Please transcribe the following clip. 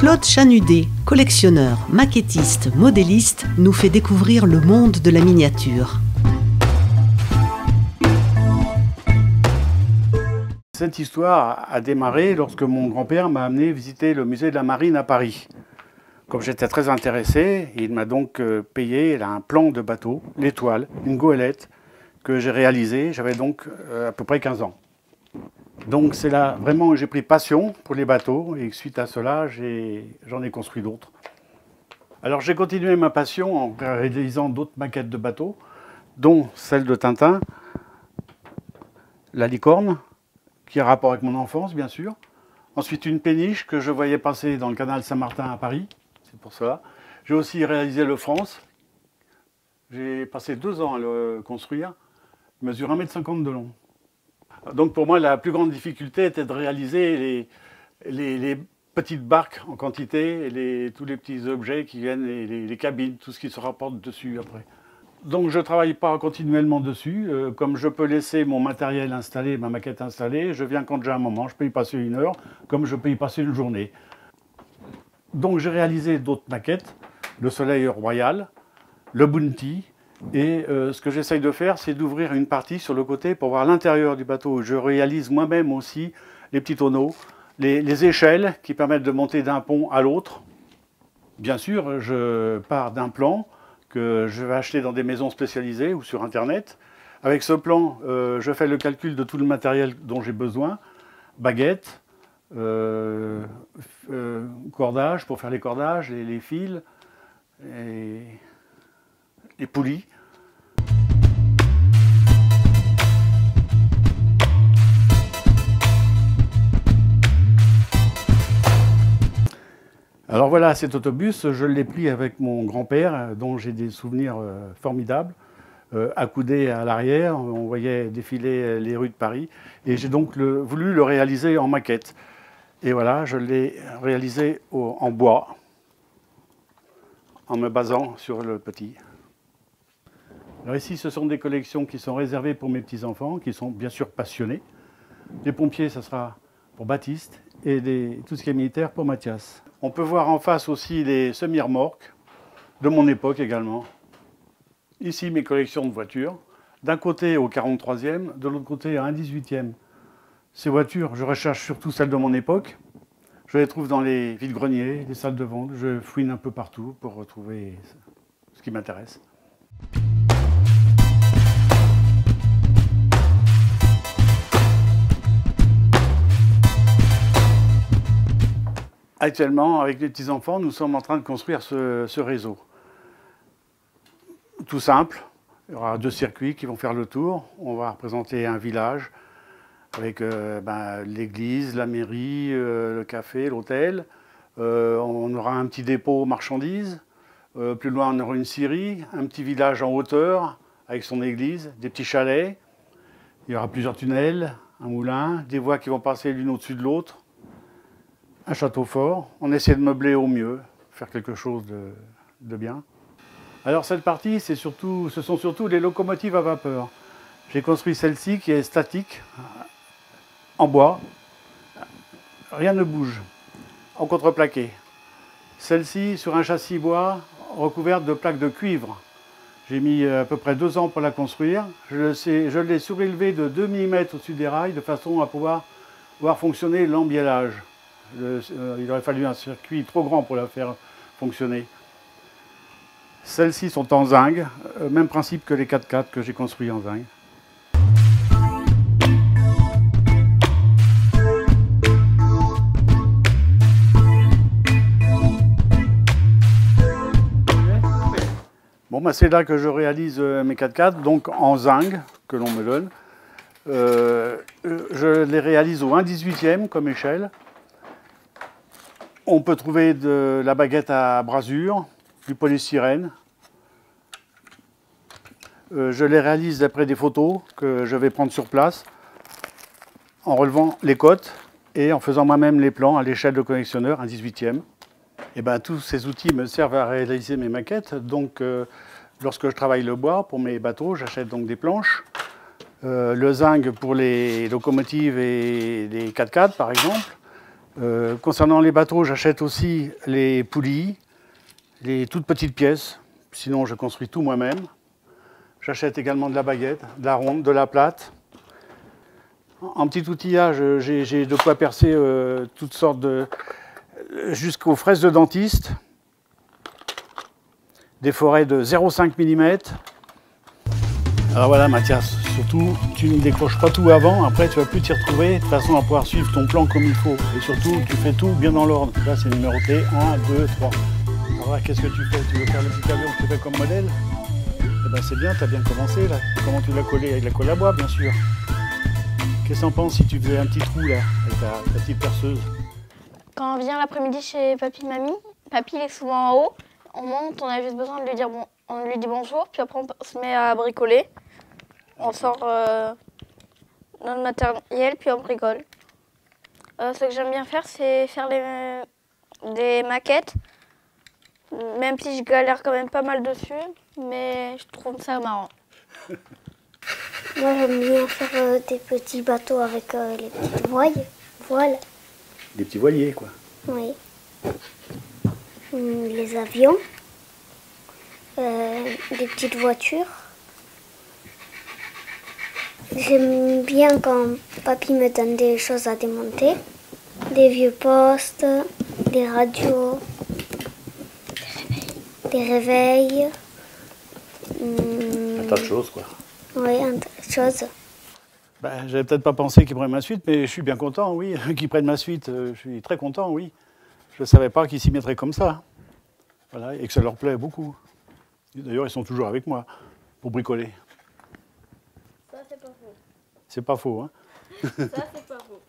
Claude Chanudet, collectionneur, maquettiste, modéliste, nous fait découvrir le monde de la miniature. Cette histoire a démarré lorsque mon grand-père m'a amené visiter le musée de la Marine à Paris. Comme j'étais très intéressé, il m'a donc payé un plan de bateau, l'étoile, une goélette, que j'ai réalisé. J'avais donc à peu près 15 ans. Donc c'est là vraiment que j'ai pris passion pour les bateaux et suite à cela, j'en ai construit d'autres. Alors j'ai continué ma passion en réalisant d'autres maquettes de bateaux, dont celle de Tintin, la licorne, qui a rapport avec mon enfance bien sûr. Ensuite une péniche que je voyais passer dans le canal Saint-Martin à Paris, c'est pour cela. J'ai aussi réalisé le France. J'ai passé 2 ans à le construire. Il mesure 1,50 m de long. Donc pour moi, la plus grande difficulté était de réaliser les petites barques en quantité, et tous les petits objets qui viennent, les cabines, tout ce qui se rapporte dessus après. Donc je ne travaille pas continuellement dessus. Comme je peux laisser mon matériel installé, ma maquette installée, je viens quand j'ai un moment, je peux y passer 1 heure, comme je peux y passer une journée. Donc j'ai réalisé d'autres maquettes, le Soleil Royal, le Bounty. Et ce que j'essaye de faire, c'est d'ouvrir une partie sur le côté pour voir l'intérieur du bateau. Je réalise moi-même aussi les petits tonneaux, les échelles qui permettent de monter d'un pont à l'autre. Bien sûr, je pars d'un plan que je vais acheter dans des maisons spécialisées ou sur Internet. Avec ce plan, je fais le calcul de tout le matériel dont j'ai besoin. Baguettes, cordages pour faire les cordages, les fils, les poulies. Alors voilà, cet autobus, je l'ai pris avec mon grand-père, dont j'ai des souvenirs formidables. Accoudé à l'arrière, on voyait défiler les rues de Paris. Et j'ai donc voulu le réaliser en maquette. Et voilà, je l'ai réalisé en bois, en me basant sur le petit. Alors ici, ce sont des collections qui sont réservées pour mes petits-enfants, qui sont bien sûr passionnés. Les pompiers, ça sera pour Baptiste, et tout ce qui est militaire pour Mathias. On peut voir en face aussi les semi-remorques, de mon époque également. Ici, mes collections de voitures. D'un côté au 43e, de l'autre côté à un 18e. Ces voitures, je recherche surtout celles de mon époque. Je les trouve dans les vides-greniers, les salles de vente. Je fouine un peu partout pour retrouver ce qui m'intéresse. Actuellement, avec les petits-enfants, nous sommes en train de construire ce réseau. Tout simple, il y aura 2 circuits qui vont faire le tour. On va représenter un village avec l'église, la mairie, le café, l'hôtel. On aura un petit dépôt marchandises. Plus loin, on aura une scierie, un petit village en hauteur avec son église, des petits chalets. Il y aura plusieurs tunnels, un moulin, des voies qui vont passer l'une au-dessus de l'autre. Un château fort. On essaie de meubler au mieux, faire quelque chose de bien. Alors cette partie, ce sont surtout les locomotives à vapeur. J'ai construit celle-ci qui est statique, en bois. Rien ne bouge, en contreplaqué. Celle-ci sur un châssis bois recouverte de plaques de cuivre. J'ai mis à peu près 2 ans pour la construire. Je l'ai surélevée de 2 mm au-dessus des rails de façon à pouvoir voir fonctionner l'embiellage. Il aurait fallu un circuit trop grand pour la faire fonctionner. Celles-ci sont en zinc, même principe que les 4x4 que j'ai construits en zinc. Bon, c'est là que je réalise mes 4x4, donc en zinc, que l'on me donne. Je les réalise au 1/18e comme échelle. On peut trouver de la baguette à brasure, du polystyrène. Je les réalise d'après des photos que je vais prendre sur place, en relevant les côtes et en faisant moi-même les plans à l'échelle de collectionneur, 1/18e. Et tous ces outils me servent à réaliser mes maquettes. Donc, lorsque je travaille le bois pour mes bateaux, j'achète donc des planches. Le zinc pour les locomotives et les 4x4 par exemple. Concernant les bateaux, j'achète aussi les poulies, les toutes petites pièces. Sinon, je construis tout moi-même. J'achète également de la baguette, de la ronde, de la plate. En petit outillage, j'ai de quoi percer toutes sortes de... jusqu'aux fraises de dentiste. Des forêts de 0,5 mm. Alors voilà Mathias, surtout tu ne décroches pas tout avant, après tu ne vas plus t'y retrouver de façon à pouvoir suivre ton plan comme il faut. Et surtout tu fais tout bien dans l'ordre. Là c'est numéroté 1, 2, 3. Alors là qu'est-ce que tu fais? Tu veux faire le petit avion que tu fais comme modèle? Eh bien c'est bien, tu as bien commencé là. Comment tu l'as collé? Avec la colle à bois bien sûr. Qu'est-ce que t'en penses si tu faisais un petit trou là, avec ta petite perceuse? Quand on vient l'après-midi chez papy, mamie, papy il est souvent en haut. On monte, on a juste besoin de lui dire bon, on lui dit bonjour, puis après on se met à bricoler. On sort notre matériel, puis on bricole. Ce que j'aime bien faire, c'est faire des maquettes. Même si je galère quand même pas mal dessus, mais je trouve ça marrant. Moi, j'aime bien faire des petits bateaux avec les petites voiles. Des petits voiliers quoi. Oui. Les avions. Des petites voitures. J'aime bien quand papy me donne des choses à démonter. Des vieux postes, des radios, des réveils. Un tas de choses quoi. Oui, un tas de choses. Ben, j'avais peut-être pas pensé qu'ils prennent ma suite, mais je suis bien content, oui, qu'ils prennent ma suite. Je suis très content, oui. Je ne savais pas qu'ils s'y mettraient comme ça. Voilà, et que ça leur plaît beaucoup. D'ailleurs, ils sont toujours avec moi pour bricoler. Ça, c'est pas faux. C'est pas faux, hein? Ça, c'est pas faux.